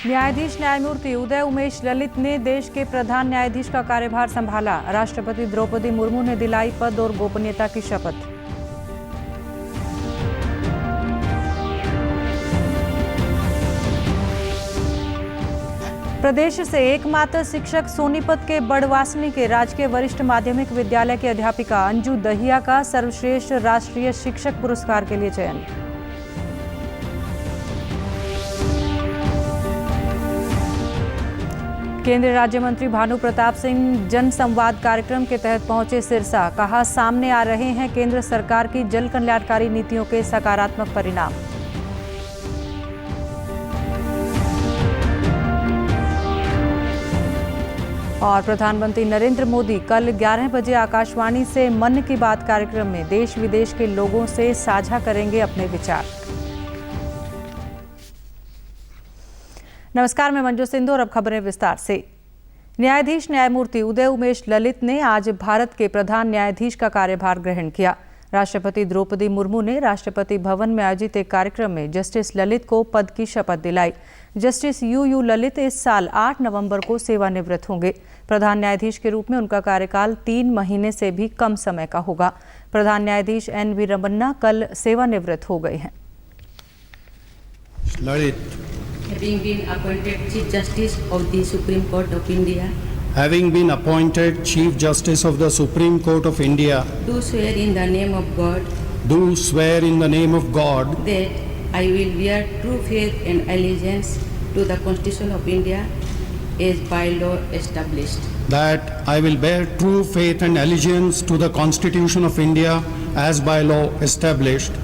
न्यायाधीश न्यायमूर्ति उदय उमेश ललित ने देश के प्रधान न्यायाधीश का कार्यभार संभाला। राष्ट्रपति द्रौपदी मुर्मू ने दिलाई पद और गोपनीयता की शपथ। प्रदेश से एकमात्र शिक्षक सोनीपत के बड़वासनी के राजकीय वरिष्ठ माध्यमिक विद्यालय की अध्यापिका अंजू दहिया का सर्वश्रेष्ठ राष्ट्रीय शिक्षक पुरस्कार के लिए चयन। केंद्रीय राज्य मंत्री भानु प्रताप सिंह जन संवाद कार्यक्रम के तहत पहुंचे सिरसा। कहा, सामने आ रहे हैं केंद्र सरकार की जन कल्याणकारी नीतियों के सकारात्मक परिणाम। और प्रधानमंत्री नरेंद्र मोदी कल 11 बजे आकाशवाणी से मन की बात कार्यक्रम में देश विदेश के लोगों से साझा करेंगे अपने विचार। नमस्कार, मैं मंजू सिंधु और अब खबरें विस्तार से। न्यायाधीश न्यायमूर्ति उदय उमेश ललित ने आज भारत के प्रधान न्यायाधीश का कार्यभार ग्रहण किया। राष्ट्रपति द्रौपदी मुर्मू ने राष्ट्रपति भवन में आयोजित एक कार्यक्रम में जस्टिस ललित को पद की शपथ दिलाई। जस्टिस यू ललित इस साल 8 नवंबर को सेवानिवृत्त होंगे। प्रधान न्यायाधीश के रूप में उनका कार्यकाल 3 महीने से भी कम समय का होगा। प्रधान न्यायाधीश NV रमन्ना कल सेवानिवृत्त हो गए हैं। Having been appointed Chief Justice of the Supreme Court of India. Having been appointed Chief Justice of the Supreme Court of India. Do swear in the name of God. Do swear in the name of God. That I will bear true faith and allegiance to the Constitution of India as by law established. That I will bear true faith and allegiance to the Constitution of India as by law established.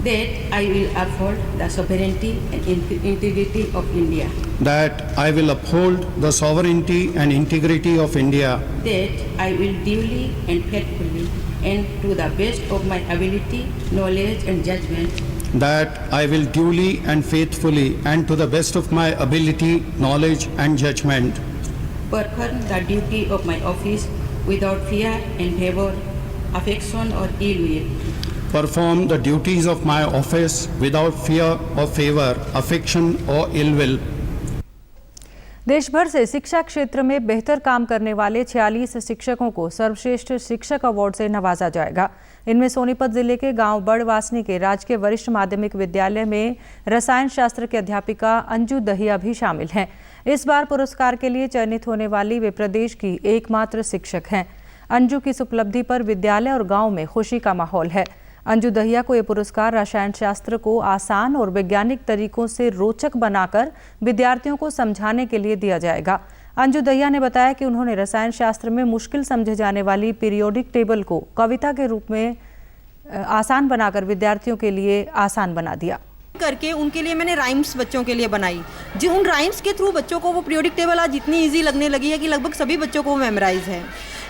That I will uphold the sovereignty and integrity of India. That I will uphold the sovereignty and integrity of India. That I will duly and faithfully and to the best of my ability, knowledge and judgment. That I will duly and faithfully and to the best of my ability, knowledge and judgment. Perform the duty of my office without fear and favor, affection or ill will. Perform the duties of my office without fear or favor, affection or ill will. देश भर से शिक्षा क्षेत्र में बेहतर काम करने वाले 46 शिक्षकों को सर्वश्रेष्ठ शिक्षक अवार्ड से नवाजा जाएगा। इनमें सोनीपत जिले के गांव बड़वासनी के राजकीय वरिष्ठ माध्यमिक विद्यालय में रसायन शास्त्र की अध्यापिका अंजू दहिया भी शामिल हैं। इस बार पुरस्कार के लिए चयनित होने वाली वे प्रदेश की एकमात्र शिक्षक हैं। अंजू की इस उपलब्धि पर विद्यालय और गाँव में खुशी का माहौल है। अंजू दहिया को यह पुरस्कार रसायन शास्त्र को आसान और वैज्ञानिक तरीकों से रोचक बनाकर विद्यार्थियों को समझाने के लिए दिया जाएगा। अंजू दहिया ने बताया कि उन्होंने रसायन शास्त्र में मुश्किल समझे जाने वाली पीरियोडिक टेबल को कविता के रूप में आसान बनाकर विद्यार्थियों के लिए आसान बना दिया। करके उनके लिए मैंने राइम्स बच्चों के लिए बनाई, जो उन राइम्स के थ्रू बच्चों को वो पीरियोडिक टेबल आज इतनी इजी लगने लगी है कि लगभग सभी बच्चों को वो मेमोराइज है।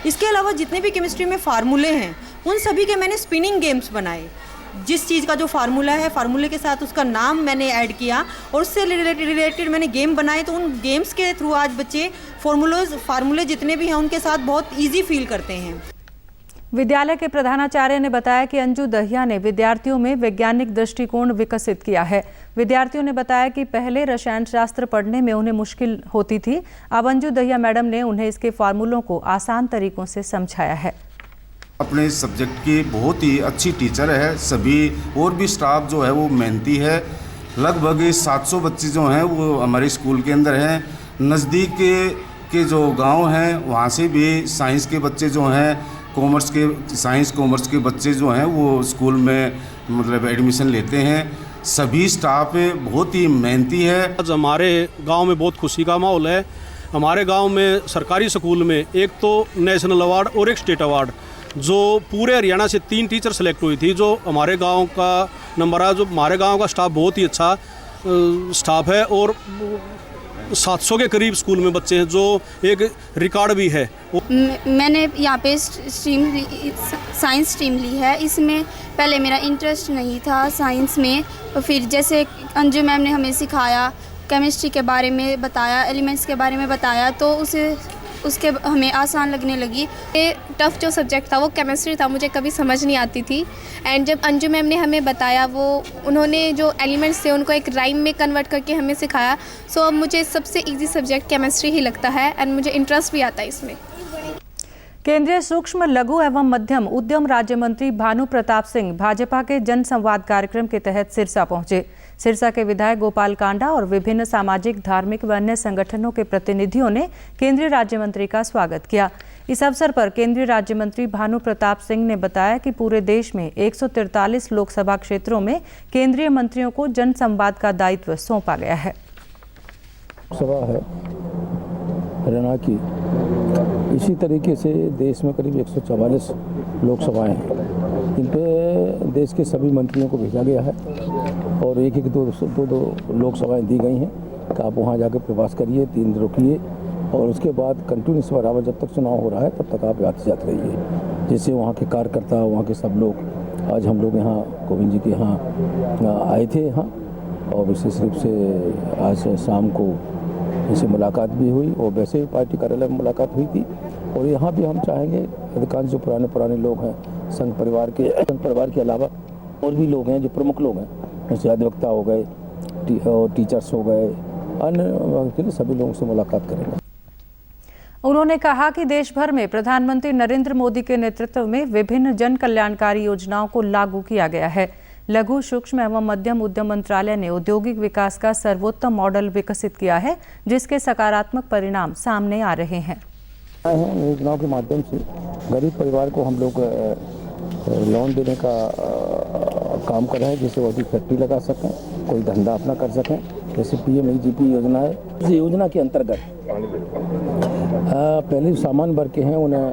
इसके अलावा जितने भी केमिस्ट्री में फार्मूले हैं उन सभी के मैंने स्पिनिंग गेम्स बनाए। जिस चीज़ का जो फार्मूला है, फार्मूले के साथ उसका नाम मैंने ऐड किया और उससे रिलेटेड मैंने गेम बनाए। तो उन गेम्स के थ्रू आज बच्चे फार्मूले जितने भी हैं उनके साथ बहुत ईजी फील करते हैं। विद्यालय के प्रधानाचार्य ने बताया कि अंजू दहिया ने विद्यार्थियों में वैज्ञानिक दृष्टिकोण विकसित किया है। विद्यार्थियों ने बताया कि पहले रसायन शास्त्र पढ़ने में उन्हें मुश्किल होती थी। अब अंजू दहिया मैडम ने उन्हें इसके फार्मूलों को आसान तरीकों से समझाया है। अपने सब्जेक्ट की बहुत ही अच्छी टीचर है। सभी और भी स्टाफ जो है वो मेहनती है। लगभग 700 बच्चे जो हैं वो हमारे स्कूल के अंदर हैं। नज़दीक के जो गांव हैं वहाँ से भी साइंस के बच्चे जो हैं, साइंस कॉमर्स के बच्चे जो हैं वो स्कूल में मतलब एडमिशन लेते हैं। सभी स्टाफ बहुत ही मेहनती है। आज हमारे गांव में बहुत खुशी का माहौल है। हमारे गांव में सरकारी स्कूल में एक तो नेशनल अवार्ड और एक स्टेट अवार्ड, जो पूरे हरियाणा से 3 टीचर सेलेक्ट हुई थी। जो हमारे गांव का नंबर है, जो हमारे गांव का स्टाफ बहुत ही अच्छा स्टाफ है और 700 के करीब स्कूल में बच्चे हैं, जो एक रिकॉर्ड भी है। मैंने यहाँ पे साइंस स्ट्रीम ली है। इसमें पहले मेरा इंटरेस्ट नहीं था साइंस में, तो फिर जैसे अंजू मैम ने हमें सिखाया, केमिस्ट्री के बारे में बताया, एलिमेंट्स के बारे में बताया, तो उसके हमें आसान लगने लगी। ये टफ़ जो सब्जेक्ट था वो केमिस्ट्री था, मुझे कभी समझ नहीं आती थी। एंड जब अंजू मैम ने हमें बताया, उन्होंने जो एलिमेंट्स थे उनको एक राइम में कन्वर्ट करके हमें सिखाया। सो अब मुझे सबसे ईजी सब्जेक्ट केमिस्ट्री ही लगता है एंड मुझे इंटरेस्ट भी आता है इसमें। केंद्रीय सूक्ष्म लघु एवं मध्यम उद्यम राज्य मंत्री भानु प्रताप सिंह भाजपा के जन संवाद कार्यक्रम के तहत सिरसा पहुंचे। सिरसा के विधायक गोपाल कांडा और विभिन्न सामाजिक, धार्मिक व अन्य संगठनों के प्रतिनिधियों ने केंद्रीय राज्य मंत्री का स्वागत किया। इस अवसर पर केंद्रीय राज्य मंत्री भानु प्रताप सिंह ने बताया कि पूरे देश में 143 लोकसभा क्षेत्रों में केंद्रीय मंत्रियों को जन संवाद का दायित्व सौंपा गया है। सभा है हरियाणा की, इसी तरीके से देश में करीब 144 लोकसभाएं हैं। इन पे देश के सभी मंत्रियों को भेजा गया है और एक दो लोकसभाएं दी गई हैं कि आप वहाँ जाकर प्रवास करिए, 3 दिन रुकिए और उसके बाद कंटिन्यूस बराबर जब तक चुनाव हो रहा है तब तक आप आते जाते रहिए। जैसे वहाँ के कार्यकर्ता, वहाँ के सब लोग, आज हम लोग यहाँ कोविंद जी के यहाँ आए थे यहाँ, और विशेष रूप से आज शाम को इनसे मुलाकात भी हुई और वैसे ही पार्टी कार्यालय में मुलाकात हुई थी। और यहाँ भी हम चाहेंगे अधिकांश जो पुराने लोग हैं, संघ परिवार के अलावा और भी लोग हैं जो प्रमुख लोग हैं, जैसे अधिवक्ता हो गए और टीचर्स हो गए, अन्य सभी लोगों से मुलाकात करेंगे। उन्होंने कहा कि देश भर में प्रधानमंत्री नरेंद्र मोदी के नेतृत्व में विभिन्न जन कल्याणकारी योजनाओं को लागू किया गया है। लघु, सूक्ष्म एवं मध्यम उद्यम मंत्रालय ने औद्योगिक विकास का सर्वोत्तम मॉडल विकसित किया है, जिसके सकारात्मक परिणाम सामने आ रहे हैं। योजनाओं के माध्यम से गरीब परिवार को हम लोग लोन देने का काम कर रहे हैं, जिससे वो अधिक फैक्ट्री लगा सकें, कोई धंधा अपना कर सकें। जैसे PMEGP योजना है, इस योजना के अंतर्गत पहले सामान्य वर्ग के हैं उन्हें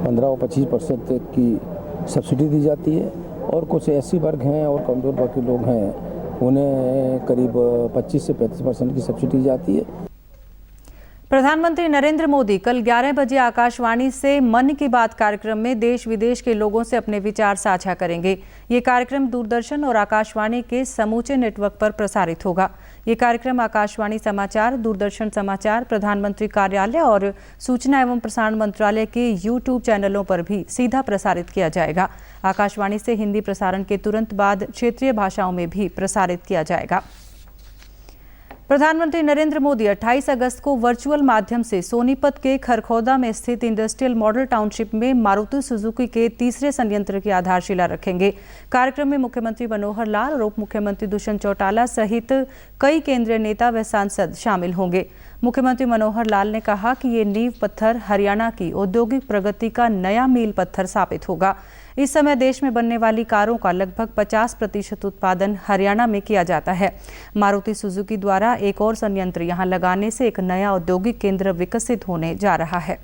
15 और 25% की सब्सिडी दी जाती है, और कुछ ऐसी वर्ग हैं और कमज़ोर वर्ग के लोग हैं उन्हें करीब 25 से 35% की सब्सिडी दी जाती है। प्रधानमंत्री नरेंद्र मोदी कल 11 बजे आकाशवाणी से मन की बात कार्यक्रम में देश विदेश के लोगों से अपने विचार साझा करेंगे। ये कार्यक्रम दूरदर्शन और आकाशवाणी के समूचे नेटवर्क पर प्रसारित होगा। ये कार्यक्रम आकाशवाणी समाचार, दूरदर्शन समाचार, प्रधानमंत्री कार्यालय और सूचना एवं प्रसारण मंत्रालय के YouTube चैनलों पर भी सीधा प्रसारित किया जाएगा। आकाशवाणी से हिंदी प्रसारण के तुरंत बाद क्षेत्रीय भाषाओं में भी प्रसारित किया जाएगा। प्रधानमंत्री नरेंद्र मोदी 28 अगस्त को वर्चुअल माध्यम से सोनीपत के खरखौदा में स्थित इंडस्ट्रियल मॉडल टाउनशिप में मारुति सुजुकी के तीसरे संयंत्र की आधारशिला रखेंगे। कार्यक्रम में मुख्यमंत्री मनोहर लाल और उप मुख्यमंत्री दुष्यंत चौटाला सहित कई केंद्रीय नेता व सांसद शामिल होंगे। मुख्यमंत्री मनोहर लाल ने कहा कि ये नींव पत्थर हरियाणा की औद्योगिक प्रगति का नया मील पत्थर साबित होगा। इस समय देश में बनने वाली कारों का लगभग 50% उत्पादन हरियाणा में किया जाता है। मारुति सुजुकी द्वारा एक और संयंत्र यहां लगाने से एक नया औद्योगिक केंद्र विकसित होने जा रहा है।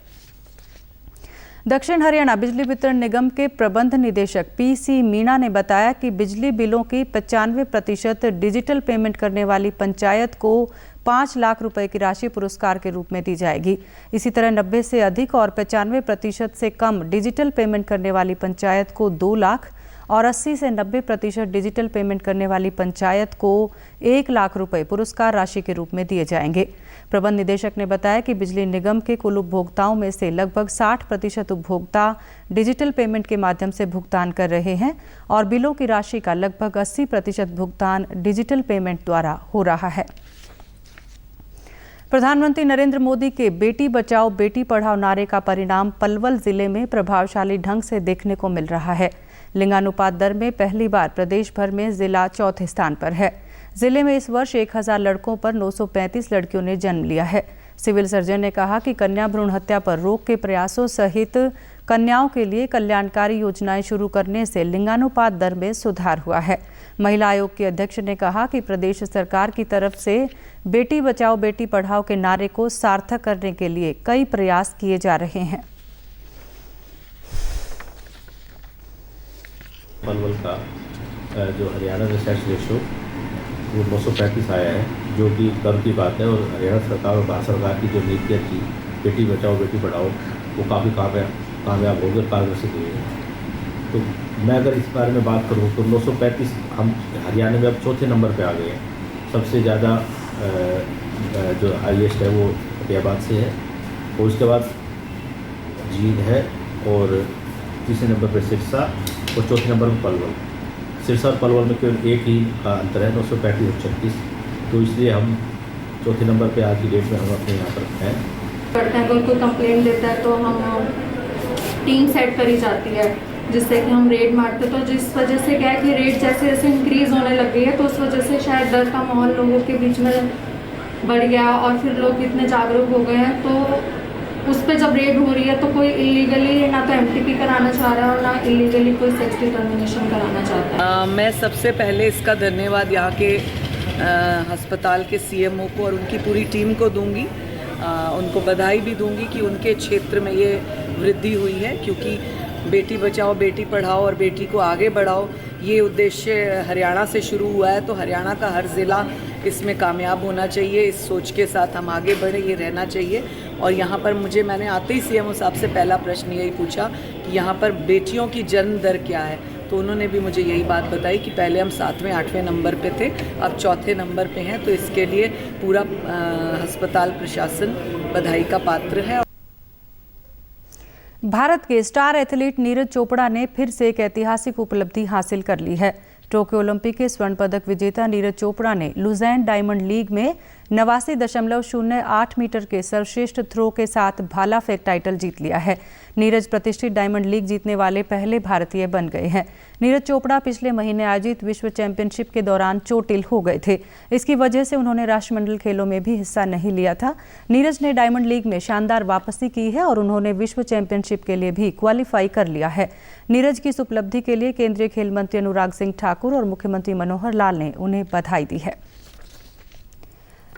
दक्षिण हरियाणा बिजली वितरण निगम के प्रबंध निदेशक PC मीणा ने बताया कि बिजली बिलों की 95% डिजिटल पेमेंट करने वाली पंचायत को 5 लाख रुपए की राशि पुरस्कार के रूप में दी जाएगी। इसी तरह 90 से अधिक और 95% से कम डिजिटल पेमेंट करने वाली पंचायत को 2 लाख और 80 से 90% डिजिटल पेमेंट करने वाली पंचायत को 1 लाख रुपए पुरस्कार राशि के रूप में दिए जाएंगे। प्रबंध निदेशक ने बताया कि बिजली निगम के कुल उपभोक्ताओं में से लगभग 60% उपभोक्ता डिजिटल पेमेंट के माध्यम से भुगतान कर रहे हैं और बिलों की राशि का लगभग 80% भुगतान डिजिटल पेमेंट द्वारा हो रहा है। प्रधानमंत्री नरेंद्र मोदी के बेटी बचाओ बेटी पढ़ाओ नारे का परिणाम पलवल जिले में प्रभावशाली ढंग से देखने को मिल रहा है। लिंगानुपात दर में पहली बार प्रदेश भर में जिला चौथे स्थान पर है। जिले में इस वर्ष 1000 लड़कों पर 935 लड़कियों ने जन्म लिया है। सिविल सर्जन ने कहा कि कन्या भ्रूण हत्या पर रोक के प्रयासों सहित कन्याओं के लिए कल्याणकारी योजनाएं शुरू करने से लिंगानुपात दर में सुधार हुआ है। महिला आयोग के अध्यक्ष ने कहा कि प्रदेश सरकार की तरफ से बेटी बचाओ बेटी पढ़ाओ के नारे को सार्थक करने के लिए कई प्रयास किए जा रहे हैं। पलवल का जो हरियाणा में सेक्स रेशो वो 935 आया है, जो कि गर्व की बात है। और हरियाणा सरकार और भारत सरकार की जो नीतियाँ थी बेटी बचाओ बेटी पढ़ाओ वो काफ़ी कामयाब हो गए, पारदर्शी हुई है। तो मैं अगर इस बारे में बात करूँ तो 935 हम हरियाणा में अब चौथे नंबर पे आ गए हैं। सबसे ज़्यादा जो हाईएस्ट है वो फतेहाबाद से है और उसके बाद जींद है, और तीसरे नंबर पर सिरसा, और चौथे नंबर पर पलवल। सिरसा और पलवल में केवल एक ही का अंतर है, 935 और 36। तो इसलिए हम चौथे नंबर पे आज की डेट में हम अपने यहाँ पर हैं। करते हैं, अगर कोई कंप्लेंट देता है तो हम टीम सेट करी जाती है, जिससे कि हम रेड मारते। तो जिस वजह से क्या है कि रेड जैसे जैसे इंक्रीज़ होने लग गई है, तो उस वजह से शायद डर का माहौल लोगों के बीच में बढ़ गया, और फिर लोग इतने जागरूक हो गए हैं। तो उस पर जब रेड हो रही है तो कोई इलीगली ना तो एमटीपी कराना चाह रहा है और ना इलीगली कोई सेक्स डिटर्मिनेशन कराना चाहता है। मैं सबसे पहले इसका धन्यवाद यहाँ के अस्पताल के सीएमओ को और उनकी पूरी टीम को दूंगी। उनको बधाई भी दूंगी कि उनके क्षेत्र में ये वृद्धि हुई है, क्योंकि बेटी बचाओ बेटी पढ़ाओ और बेटी को आगे बढ़ाओ, ये उद्देश्य हरियाणा से शुरू हुआ है। तो हरियाणा का हर ज़िला इसमें कामयाब होना चाहिए, इस सोच के साथ हम आगे बढ़े, ये रहना चाहिए। और यहाँ पर मैंने आते ही सीएमओ साहब से पहला प्रश्न यही पूछा कि यहाँ पर बेटियों की जन्म दर क्या है, तो उन्होंने भी मुझे यही बात बताई कि पहले हम 7वें 8वें नंबर पे थे, अब 4थे नंबर पे हैं। तो इसके लिए पूरा अस्पताल प्रशासन बधाई का पात्र है। भारत के स्टार एथलीट नीरज चोपड़ा ने फिर से एक ऐतिहासिक उपलब्धि हासिल कर ली है। टोक्यो ओलंपिक के स्वर्ण पदक विजेता नीरज चोपड़ा ने लुज़ैन डायमंड लीग में 89.08 मीटर के सर्वश्रेष्ठ थ्रो के साथ भाला फेंक टाइटल जीत लिया है। नीरज प्रतिष्ठित डायमंड लीग जीतने वाले पहले भारतीय बन गए हैं। नीरज चोपड़ा पिछले महीने आयोजित विश्व चैंपियनशिप के दौरान चोटिल हो गए थे। इसकी वजह से उन्होंने राष्ट्रमंडल खेलों में भी हिस्सा नहीं लिया था। नीरज ने डायमंड लीग में शानदार वापसी की है और उन्होंने विश्व चैंपियनशिप के लिए भी क्वालिफाई कर लिया है। नीरज की इस उपलब्धि के लिए केंद्रीय खेल मंत्री अनुराग सिंह ठाकुर और मुख्यमंत्री मनोहर लाल ने उन्हें बधाई दी है।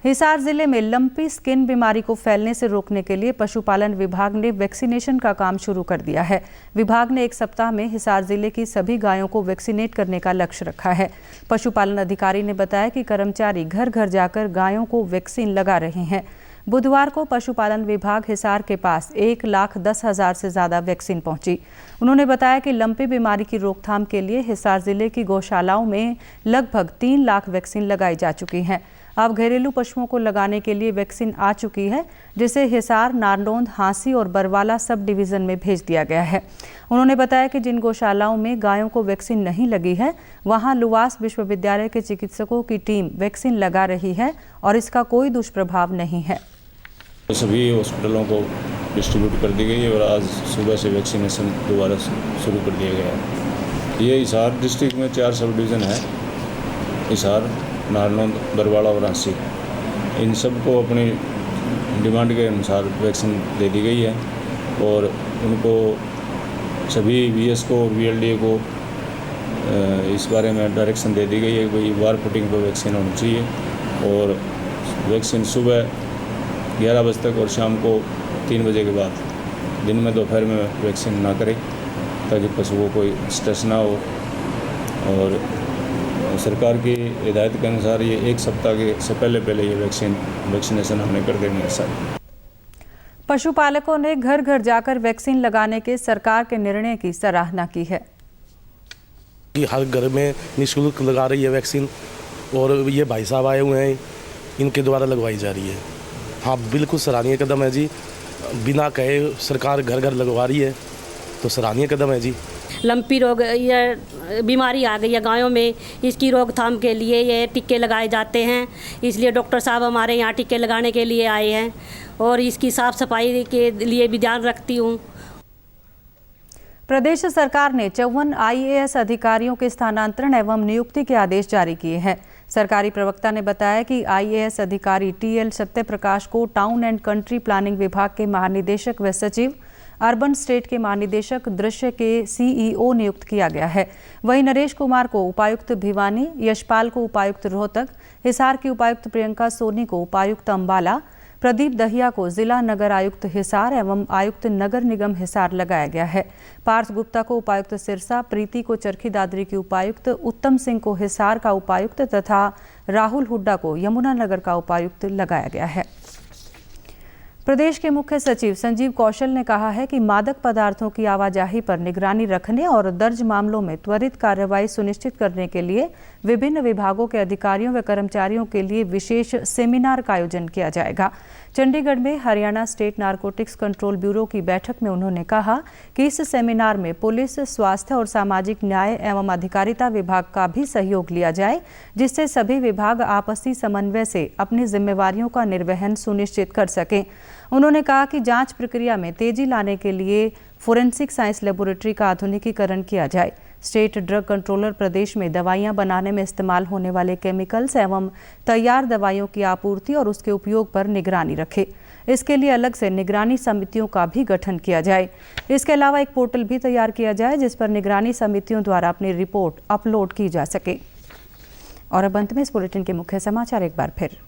हिसार जिले में लंपी स्किन बीमारी को फैलने से रोकने के लिए पशुपालन विभाग ने वैक्सीनेशन का काम शुरू कर दिया है। विभाग ने एक सप्ताह में हिसार जिले की सभी गायों को वैक्सीनेट करने का लक्ष्य रखा है। पशुपालन अधिकारी ने बताया कि कर्मचारी घर घर जाकर गायों को वैक्सीन लगा रहे हैं। बुधवार को पशुपालन विभाग हिसार के पास 1,10,000 से ज़्यादा वैक्सीन पहुंची। उन्होंने बताया कि लंपी बीमारी की रोकथाम के लिए हिसार जिले की गौशालाओं में लगभग 3 लाख वैक्सीन लगाई जा चुकी हैं। अब घरेलू पशुओं को लगाने के लिए वैक्सीन आ चुकी है, जिसे हिसार, नारनौंद, हांसी और बरवाला सब डिवीज़न में भेज दिया गया है। उन्होंने बताया कि जिन गौशालाओं में गायों को वैक्सीन नहीं लगी है, वहां लुवास विश्वविद्यालय के चिकित्सकों की टीम वैक्सीन लगा रही है और इसका कोई दुष्प्रभाव नहीं है। सभी हॉस्पिटलों को डिस्ट्रीब्यूट कर दी गई है और आज सुबह से वैक्सीनेशन दोबारा शुरू कर दिया गया है। ये हिसार डिस्ट्रिक्ट में 4 सब डिवीज़न है, हिसार, नारनौंद, बरवाड़ा और हांसी। इन सबको अपनी डिमांड के अनुसार वैक्सीन दे दी गई है और उनको सभी वीएस को और वीएलडीए को इस बारे में डायरेक्शन दे दी गई है कि भाई वार फुटिंग पर वैक्सीन होनी चाहिए और वैक्सीन सुबह 11 बजे तक और शाम को 3 बजे के बाद, दिन में दोपहर में वैक्सीन ना करें ताकि पशुओं को कोई स्ट्रेस ना हो। और सरकार की हिदायत के अनुसार ये 1 सप्ताह के से पहले ये वैक्सीनेशन हमने कर देनी है सर। पशुपालकों ने घर घर जाकर वैक्सीन लगाने के सरकार के निर्णय की सराहना की है। हर घर में निःशुल्क लगा रही है वैक्सीन और ये भाई साहब आए हुए हैं, इनके द्वारा लगवाई जा रही है। हाँ, बिल्कुल सराहनीय कदम है जी। बिना कहे सरकार घर घर लगवा रही है, तो सराहनीय कदम है जी। लंपी रोग, ये बीमारी आ गई है गायों में, इसकी रोकथाम के लिए ये टीके लगाए जाते हैं। इसलिए डॉक्टर साहब हमारे यहाँ टीके लगाने के लिए आए हैं और इसकी साफ सफाई के लिए भी ध्यान रखती हूँ। प्रदेश सरकार ने 54 IAS अधिकारियों के स्थानांतरण एवं नियुक्ति के आदेश जारी किए हैं। सरकारी प्रवक्ता ने बताया कि IAS अधिकारी TL सत्यप्रकाश को टाउन एंड कंट्री प्लानिंग विभाग के महानिदेशक व सचिव, अर्बन स्टेट के महानिदेशक दृश्य के CEO नियुक्त किया गया है। वहीं नरेश कुमार को उपायुक्त भिवानी, यशपाल को उपायुक्त रोहतक, हिसार की उपायुक्त प्रियंका सोनी को उपायुक्त अंबाला, प्रदीप दहिया को जिला नगर आयुक्त हिसार एवं आयुक्त नगर निगम हिसार लगाया गया है। पार्थ गुप्ता को उपायुक्त सिरसा, प्रीति को चरखी दादरी की उपायुक्त, उत्तम सिंह को हिसार का उपायुक्त तथा राहुल हुड्डा को यमुनानगर का उपायुक्त लगाया गया है। प्रदेश के मुख्य सचिव संजीव कौशल ने कहा है कि मादक पदार्थों की आवाजाही पर निगरानी रखने और दर्ज मामलों में त्वरित कार्रवाई सुनिश्चित करने के लिए विभिन्न विभागों के अधिकारियों व कर्मचारियों के लिए विशेष सेमिनार का आयोजन किया जाएगा। चंडीगढ़ में Haryana state narcotics control bureau की बैठक में उन्होंने कहा कि इस सेमिनार में पुलिस, स्वास्थ्य और सामाजिक न्याय एवं अधिकारिता विभाग का भी सहयोग लिया जाए, जिससे सभी विभाग आपसी समन्वय से अपनी जिम्मेवारियों का निर्वहन सुनिश्चित कर सकें। उन्होंने कहा कि जांच प्रक्रिया में तेजी लाने के लिए फोरेंसिक साइंस लेबोरेटरी का आधुनिकीकरण किया जाए। स्टेट ड्रग कंट्रोलर प्रदेश में दवाइयां बनाने में इस्तेमाल होने वाले केमिकल्स एवं तैयार दवाइयों की आपूर्ति और उसके उपयोग पर निगरानी रखे। इसके लिए अलग से निगरानी समितियों का भी गठन किया जाए। इसके अलावा एक पोर्टल भी तैयार किया जाए जिस पर निगरानी समितियों द्वारा अपनी रिपोर्ट अपलोड की जा सके। और अब अंत में इस बुलेटिन के मुख्य समाचार एक बार फिर।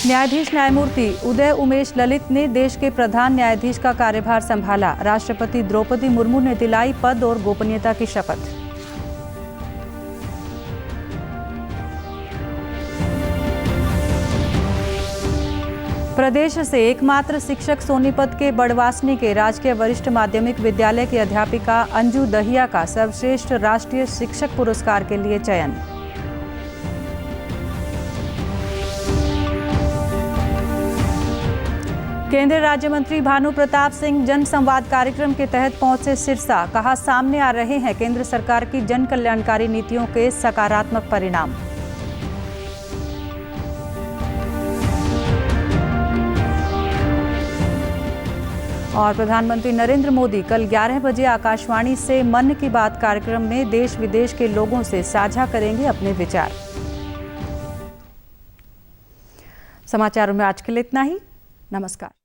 न्यायाधीश न्यायमूर्ति उदय उमेश ललित ने देश के प्रधान न्यायाधीश का कार्यभार संभाला। राष्ट्रपति द्रौपदी मुर्मू ने दिलाई पद और गोपनीयता की शपथ। प्रदेश से एकमात्र शिक्षक सोनीपत के बड़वासनी के राजकीय वरिष्ठ माध्यमिक विद्यालय की अध्यापिका अंजू दहिया का सर्वश्रेष्ठ राष्ट्रीय शिक्षक पुरस्कार के लिए चयन। केंद्रीय राज्य मंत्री भानु प्रताप सिंह जन संवाद कार्यक्रम के तहत पहुंचे सिरसा। कहा, सामने आ रहे हैं केंद्र सरकार की जन कल्याणकारी नीतियों के सकारात्मक परिणाम। और प्रधानमंत्री नरेंद्र मोदी कल 11 बजे आकाशवाणी से मन की बात कार्यक्रम में देश विदेश के लोगों से साझा करेंगे अपने विचार। समाचारों में आज के लिए इतना ही। नमस्कार।